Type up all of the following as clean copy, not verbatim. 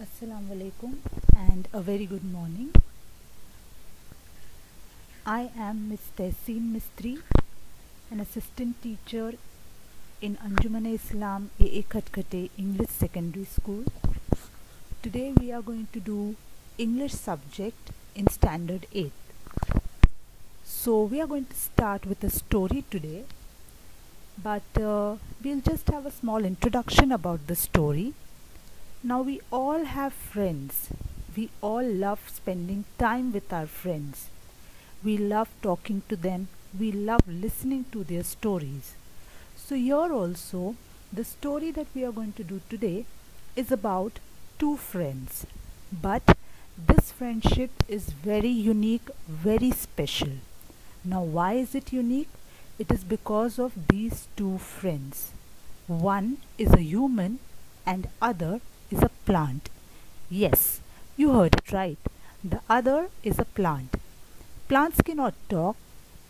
Assalamu alaikum and a very good morning. I am Ms. Tehseen Mistry, an assistant teacher in Anjuman Islam AA Khatkate English Secondary School. Today we are going to do English subject in Standard 8. So we are going to start with a story today, but we'll just have a small introduction about the story. Now we all have friends. We all love spending time with our friends. We love talking to them. We love listening to their stories. So here also, the story that we are going to do today is about two friends. But this friendship is very unique, very special. Now why is it unique? It is because of these two friends. One is a human and other is a plant. Yes, you heard it right. The other is a plant. Plants cannot talk,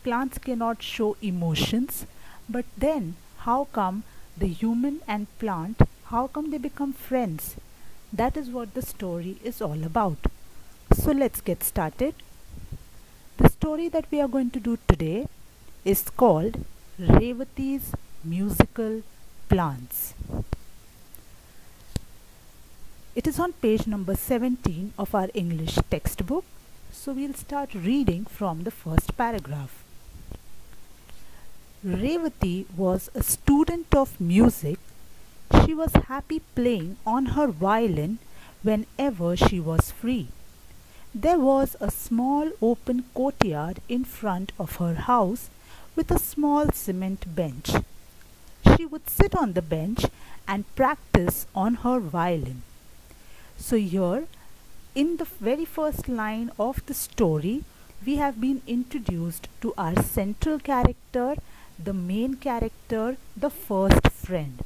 plants cannot show emotions, but then how come the human and plant, how come they become friends? That is what the story is all about. So let's get started. The story that we are going to do today is called Revati's Musical Plants. It is on page number 17 of our English textbook. So we'll start reading from the first paragraph. Revati was a student of music. She was happy playing on her violin whenever she was free. There was a small open courtyard in front of her house with a small cement bench. She would sit on the bench and practice on her violin. So here, in the very first line of the story, we have been introduced to our central character, the main character, the first friend.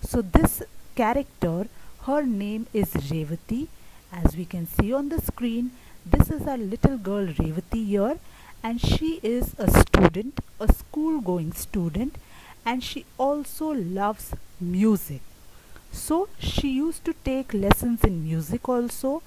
So this character, her name is Revati. As we can see on the screen, this is our little girl Revati here, and she is a student, a school-going student, and she also loves music. So she used to take lessons in music also,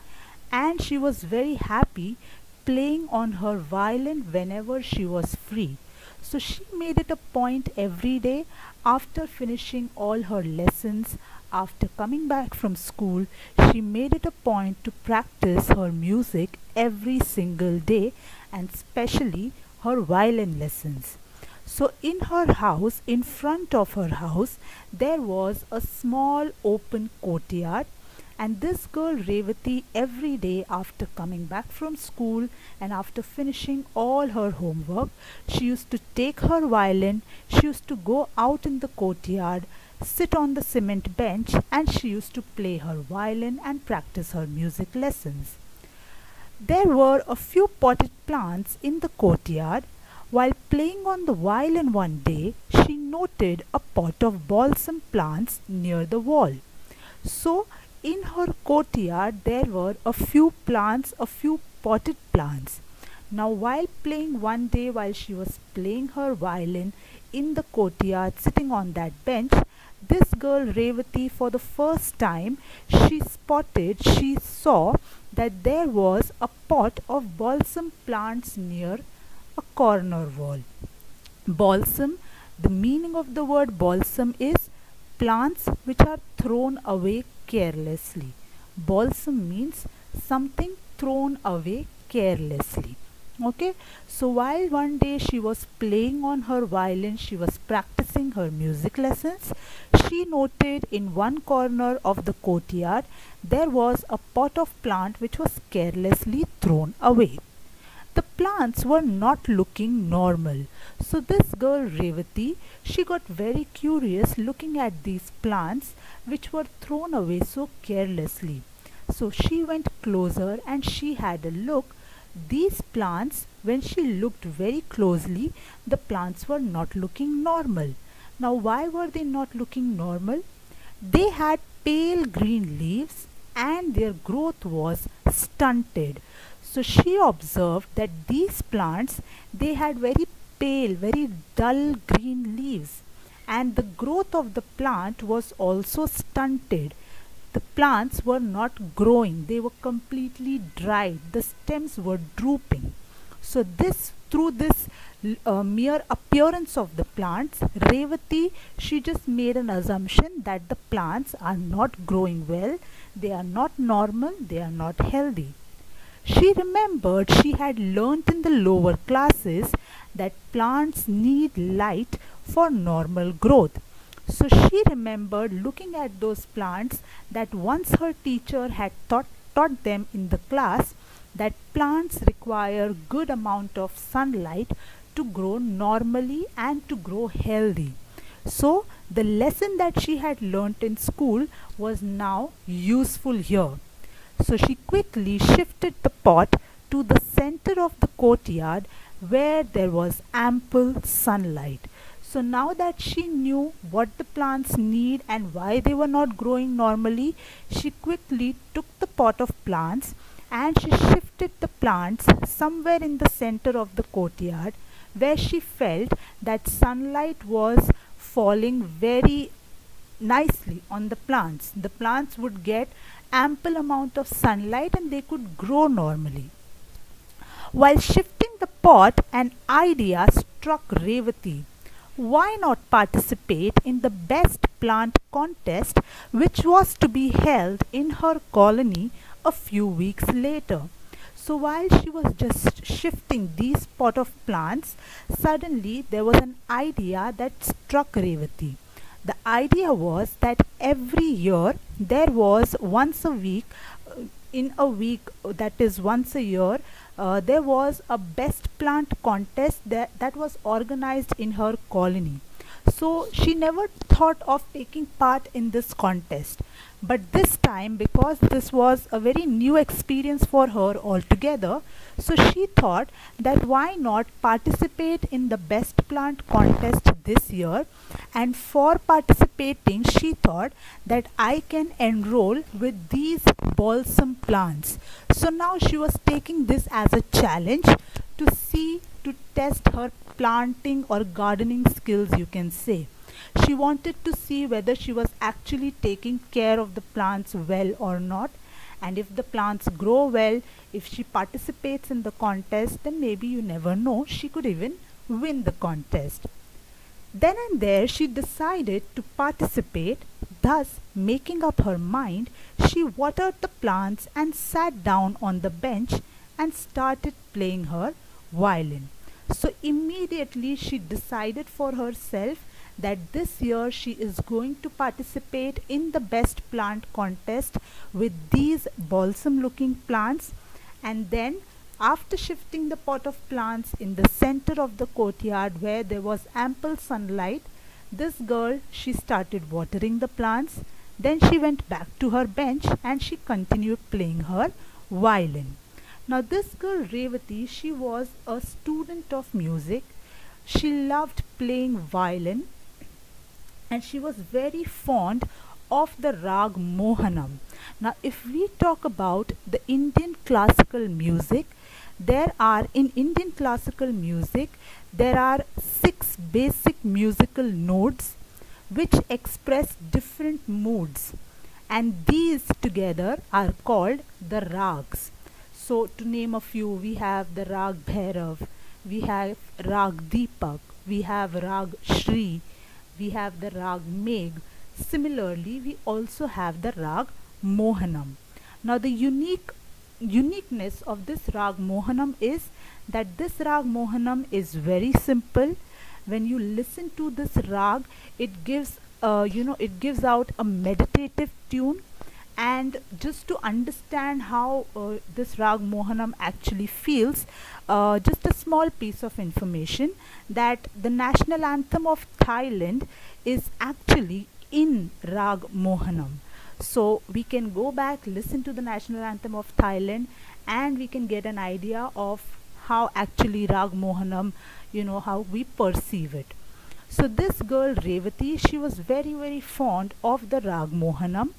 and she was very happy playing on her violin whenever she was free. So she made it a point every day after finishing all her lessons, after coming back from school, she made it a point to practice her music every single day, and especially her violin lessons. So in her house, in front of her house, there was a small open courtyard, and this girl Revati, every day after coming back from school and after finishing all her homework, she used to take her violin, she used to go out in the courtyard, sit on the cement bench, and she used to play her violin and practice her music lessons. There were a few potted plants in the courtyard. While playing on the violin one day, she noted a pot of balsam plants near the wall. So in her courtyard there were a few plants, a few potted plants. Now while playing one day, while she was playing her violin in the courtyard, sitting on that bench, this girl Revati, for the first time, she saw that there was a pot of balsam plants near a corner wall. Balsam, the meaning of the word balsam is plants which are thrown away carelessly. Balsam means something thrown away carelessly. Okay, so while one day she was playing on her violin, she was practicing her music lessons, she noted in one corner of the courtyard there was a pot of plant which was carelessly thrown away. The plants were not looking normal. So this girl Revati, she got very curious looking at these plants which were thrown away so carelessly. So she went closer and she had a look. These plants, when she looked very closely, the plants were not looking normal. Now why were they not looking normal? They had pale green leaves and their growth was stunted. So she observed that these plants, they had very pale, very dull green leaves, and the growth of the plant was also stunted. The plants were not growing, they were completely dried, the stems were drooping. So this through this mere appearance of the plants, Revati, she just made an assumption that the plants are not growing well, they are not normal, they are not healthy. She remembered she had learnt in the lower classes that plants need light for normal growth. So she remembered looking at those plants that once her teacher had taught them in the class that plants require good amount of sunlight to grow normally and to grow healthy. So the lesson that she had learnt in school was now useful here. So she quickly shifted the pot to the center of the courtyard where there was ample sunlight. So now that she knew what the plants need and why they were not growing normally, she quickly took the pot of plants and she shifted the plants somewhere in the center of the courtyard where she felt that sunlight was falling very nicely on the plants. The plants would get ample amount of sunlight and they could grow normally. While shifting the pot, an idea struck Revati. Why not participate in the best plant contest which was to be held in her colony a few weeks later? So while she was just shifting these pot of plants, suddenly there was an idea that struck Revati. The idea was that every year there was once a week, in a week that is once a year, there was a best plant contest that was organized in her colony. So she never thought of taking part in this contest. But this time, because this was a very new experience for her altogether, so she thought that why not participate in the best plant contest this year. And for participating, she thought that I can enroll with these balsam plants. So now she was taking this as a challenge to test her planting or gardening skills, you can say. She wanted to see whether she was actually taking care of the plants well or not, and if the plants grow well, if she participates in the contest, then maybe, you never know, she could even win the contest. Then and there she decided to participate. Thus, making up her mind, she watered the plants and sat down on the bench and started playing her violin. So immediately she decided for herself that this year she is going to participate in the best plant contest with these balsam looking plants. And then, after shifting the pot of plants in the center of the courtyard where there was ample sunlight, this girl, she started watering the plants. Then she went back to her bench and she continued playing her violin. Now this girl Revati, she was a student of music. She loved playing violin and she was very fond of the Rag Mohanam. Now if we talk about the Indian classical music, there are six basic musical notes which express different moods, and these together are called the rags. So to name a few, we have the Rag Bhairav, we have Rag Deepak, we have Rag Shri, we have the Rag Megh. Similarly, we also have the Rag Mohanam. Now the uniqueness of this Rag Mohanam is that this Rag Mohanam is very simple. When you listen to this rag, it gives out a meditative tune. And just to understand how this Rag Mohanam actually feels, just a small piece of information, that the national anthem of Thailand is actually in Rag Mohanam. So we can go back, listen to the national anthem of Thailand, and we can get an idea of how actually Rag Mohanam, how we perceive it. So this girl Revati, she was very fond of the Rag Mohanam,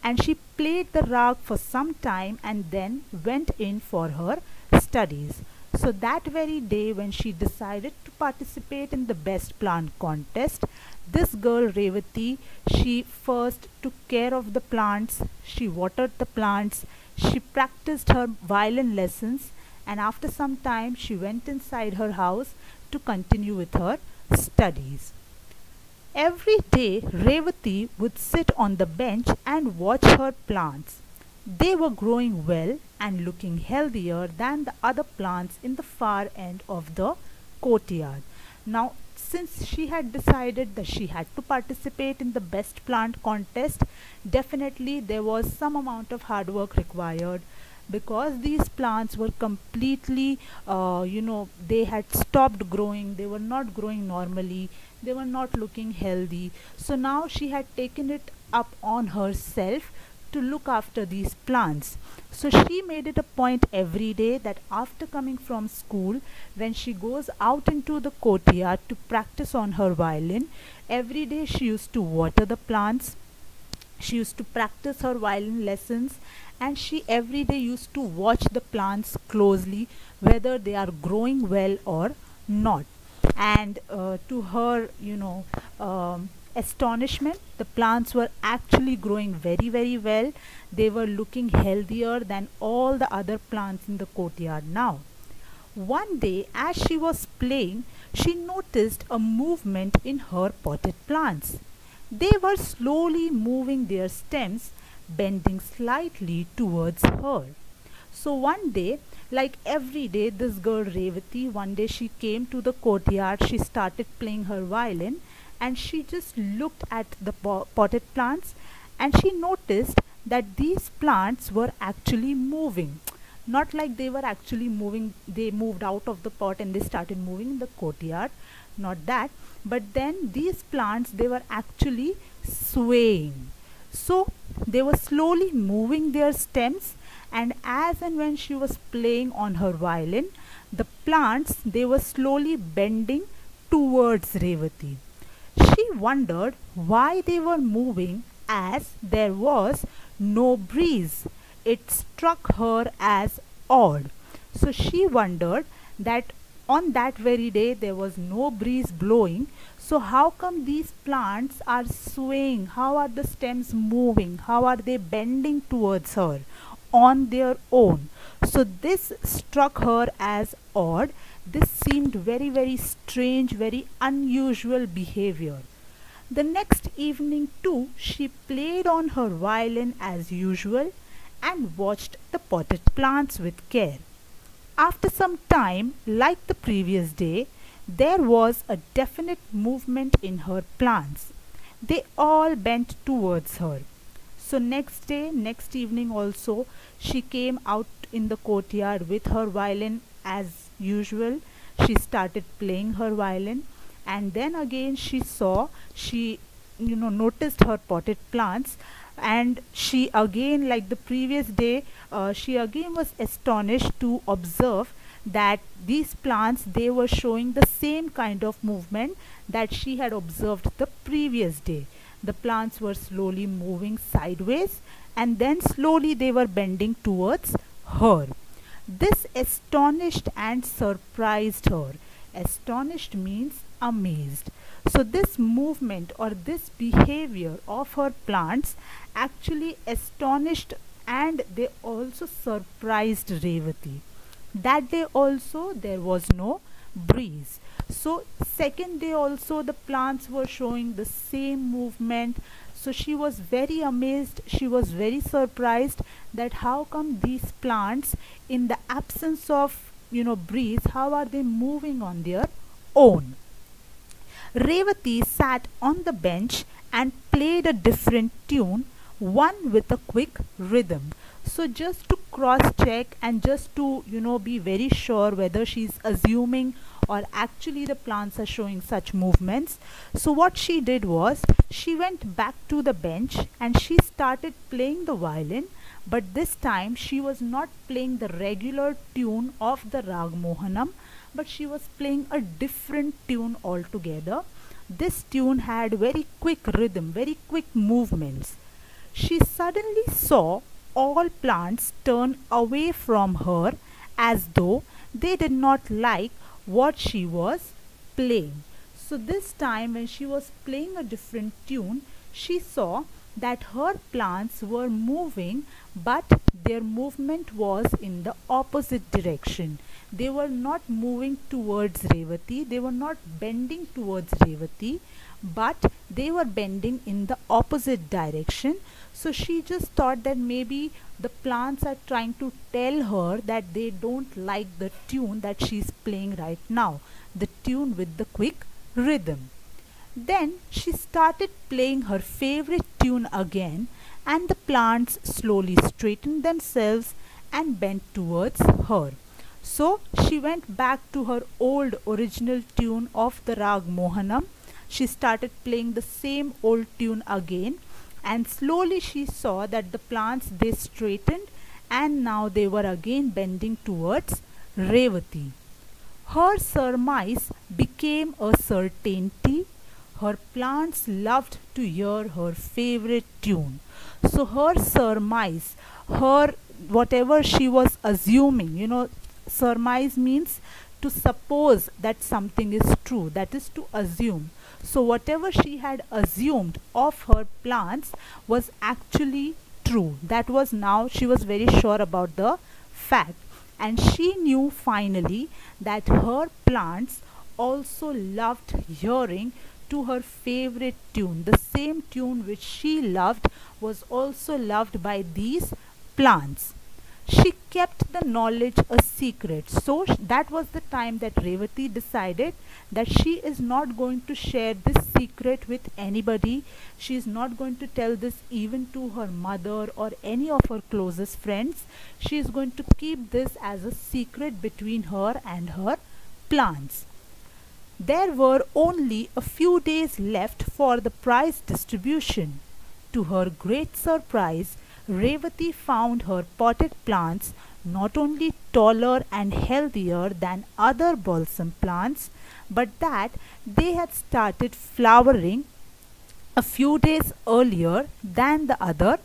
and she played the rag for some time and then went in for her studies. So that very day when she decided to participate in the best plant contest, this girl Revati, she first took care of the plants, she watered the plants, she practiced her violin lessons, and after some time she went inside her house to continue with her studies. Every day Revati would sit on the bench and watch her plants. They were growing well and looking healthier than the other plants in the far end of the courtyard. Now, since she had decided that she had to participate in the best plant contest, definitely there was some amount of hard work required, because these plants were completely, they had stopped growing, they were not growing normally, they were not looking healthy. So now she had taken it up on herself to look after these plants. So she made it a point every day that after coming from school, when she goes out into the courtyard to practice on her violin, every day she used to water the plants, she used to practice her violin lessons, and she every day used to watch the plants closely whether they are growing well or not. And to her, astonishment, the plants were actually growing very, very well. They were looking healthier than all the other plants in the courtyard now. One day, as she was playing, she noticed a movement in her potted plants. They were slowly moving their stems, bending slightly towards her. So one day, like every day, this girl Revati, one day she came to the courtyard, she started playing her violin, and she just looked at the potted plants, and she noticed that these plants were actually moving. Not like they were actually moving, they moved out of the pot and they started moving in the courtyard, not that, but then these plants, they were actually swaying. So they were slowly moving their stems, and as and when she was playing on her violin, the plants, they were slowly bending towards Revati. She wondered why they were moving, as there was no breeze. It struck her as odd. So she wondered that on that very day there was no breeze blowing. So how come these plants are swaying? How are the stems moving? How are they bending towards her on their own? So this struck her as odd. This seemed very, very strange, very unusual behavior. The next evening too, she played on her violin as usual and watched the potted plants with care. After some time, like the previous day, there was a definite movement in her plants. They all bent towards her. So next day, next evening also, she came out in the courtyard with her violin as usual. She started playing her violin, and then again she noticed her potted plants, and she again, like the previous day, she again was astonished to observe that these plants, they were showing the same kind of movement that she had observed the previous day. The plants were slowly moving sideways, and then slowly they were bending towards her. This astonished and surprised her. Astonished means amazed. So this movement or this behavior of her plants actually astonished, and they also surprised Revati. That day also there was no breeze. So second day also the plants were showing the same movement. So she was very amazed, she was very surprised that how come these plants, in the absence of breeze, how are they moving on their own? Revati sat on the bench and played a different tune, one with a quick rhythm. So just to cross check and just to be very sure whether she's assuming or actually the plants are showing such movements, so what she did was she went back to the bench and she started playing the violin, but this time she was not playing the regular tune of the Rag Mohanam, but she was playing a different tune altogether. This tune had very quick rhythm, very quick movements. She suddenly saw all plants turn away from her as though they did not like what she was playing. So this time when she was playing a different tune, she saw that her plants were moving, but their movement was in the opposite direction. They were not moving towards Revati, they were not bending towards Revati, but they were bending in the opposite direction. So she just thought that maybe the plants are trying to tell her that they don't like the tune that she's playing right now, the tune with the quick rhythm. Then she started playing her favorite tune again, and the plants slowly straightened themselves and bent towards her. So she went back to her old original tune of the Rag Mohanam. She started playing the same old tune again, and slowly she saw that the plants, they straightened, and now they were again bending towards Revati. Her surmise became a certainty. Her plants loved to hear her favorite tune. So her surmise, her whatever she was assuming, surmise means to suppose that something is true, that is to assume. So whatever she had assumed of her plants was actually true. That was, now she was very sure about the fact, and she knew finally that her plants also loved hearing to her favorite tune. The same tune which she loved was also loved by these plants. She kept the knowledge a secret. So that was the time that Revati decided that she is not going to share this secret with anybody. She is not going to tell this even to her mother or any of her closest friends. She is going to keep this as a secret between her and her plants. There were only a few days left for the prize distribution. To her great surprise, Revati found her potted plants not only taller and healthier than other balsam plants, but that they had started flowering a few days earlier than the other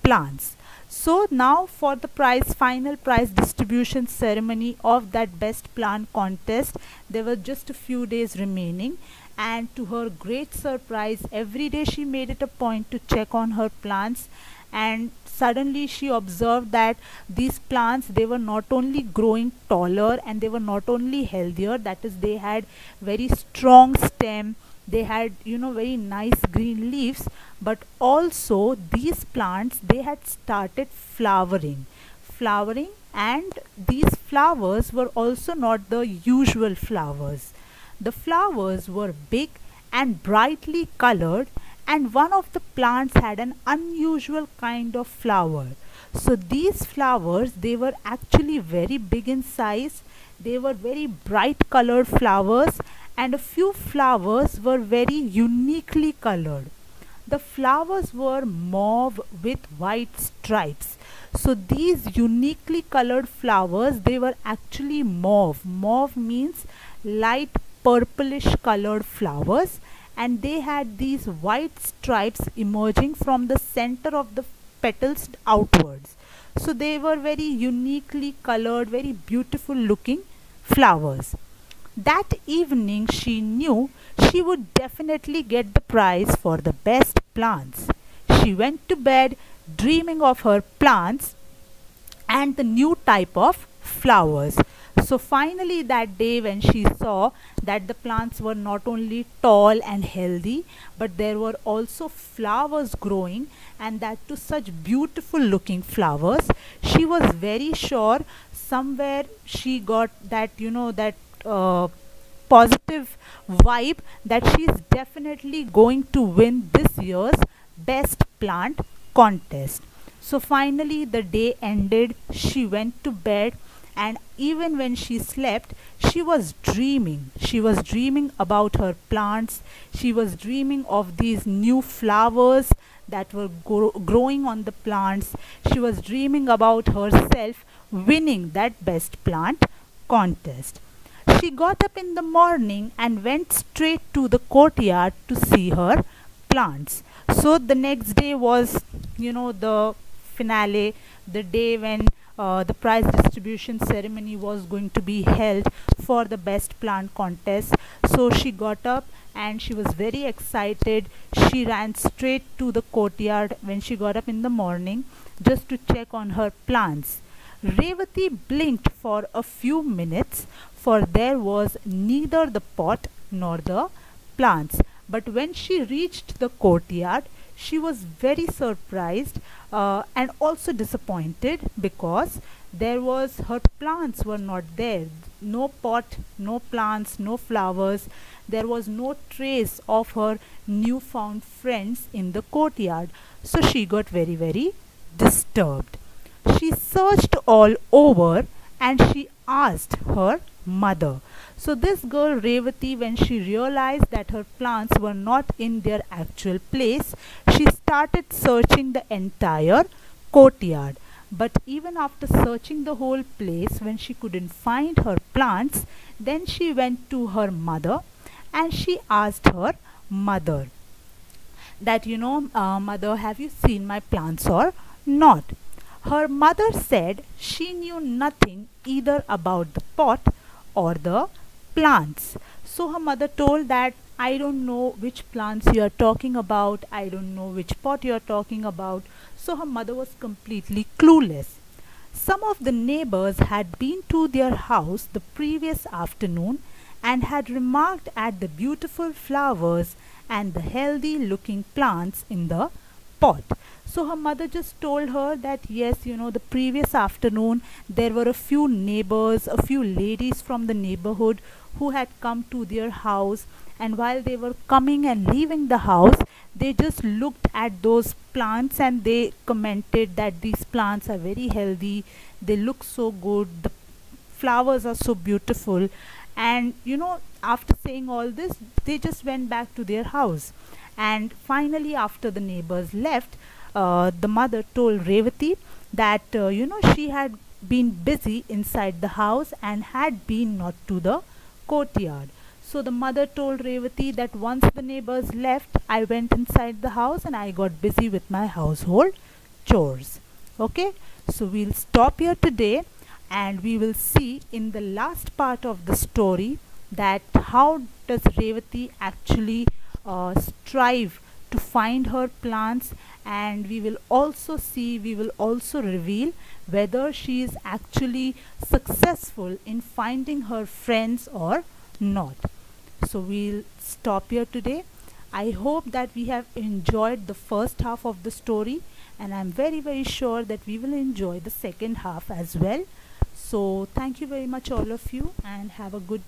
plants. So now for the final prize distribution ceremony of that best plant contest, there were just a few days remaining, and to her great surprise, every day she made it a point to check on her plants, and suddenly she observed that these plants, they were not only growing taller and they were not only healthier, that is, they had very strong stem, they had very nice green leaves, but also these plants, they had started flowering, and these flowers were also not the usual flowers. The flowers were big and brightly colored, and one of the plants had an unusual kind of flower. So these flowers, they were actually very big in size, they were very bright colored flowers, and a few flowers were very uniquely colored. The flowers were mauve with white stripes. So these uniquely colored flowers, they were actually mauve. Mauve means light purplish colored flowers, and they had these white stripes emerging from the center of the petals outwards. So they were very uniquely colored, very beautiful looking flowers. That evening she knew she would definitely get the prize for the best plants. She went to bed dreaming of her plants and the new type of flowers. So finally that day, when she saw that the plants were not only tall and healthy, but there were also flowers growing, and that too such beautiful looking flowers, she was very sure somewhere she got that, positive vibe that she is definitely going to win this year's best plant contest. So finally the day ended, she went to bed, and even when she slept, she was dreaming. She was dreaming about her plants. She was dreaming of these new flowers that were growing on the plants. She was dreaming about herself winning that best plant contest. She got up in the morning and went straight to the courtyard to see her plants. So the next day was, the finale, the day when the prize distribution ceremony was going to be held for the best plant contest. So she got up and she was very excited. She ran straight to the courtyard when she got up in the morning just to check on her plants. Revati blinked for a few minutes, for there was neither the pot nor the plants. But when she reached the courtyard, she was very surprised and also disappointed, because her plants were not there. No pot, no plants, no flowers. There was no trace of her newfound friends in the courtyard. So she got very disturbed. She searched all over and she asked her mother. So this girl Revati, when she realized that her plants were not in their actual place, she started searching the entire courtyard. But even after searching the whole place, when she couldn't find her plants, then she went to her mother and she asked her mother that, mother, have you seen my plants or not? Her mother said she knew nothing either about the pot or the plants. So her mother told that, I don't know which plants you are talking about, I don't know which pot you are talking about. So her mother was completely clueless. Some of the neighbors had been to their house the previous afternoon and had remarked at the beautiful flowers and the healthy looking plants in the pot. So her mother just told her that yes, the previous afternoon there were a few neighbors, a few ladies from the neighborhood who had come to their house, and while they were coming and leaving the house, they just looked at those plants and they commented that these plants are very healthy, they look so good, the flowers are so beautiful. And after saying all this, they just went back to their house. And finally, after the neighbors left, the mother told Revati that she had been busy inside the house and had been not to the courtyard. So the mother told Revati that once the neighbors left, I went inside the house and I got busy with my household chores. Okay, so we'll stop here today and we will see in the last part of the story that how does Revati actually strive to find her plants, and we will also reveal whether she is actually successful in finding her friends or not. So we'll stop here today. I hope that we have enjoyed the first half of the story, and I'm very sure that we will enjoy the second half as well. So thank you very much all of you, and have a good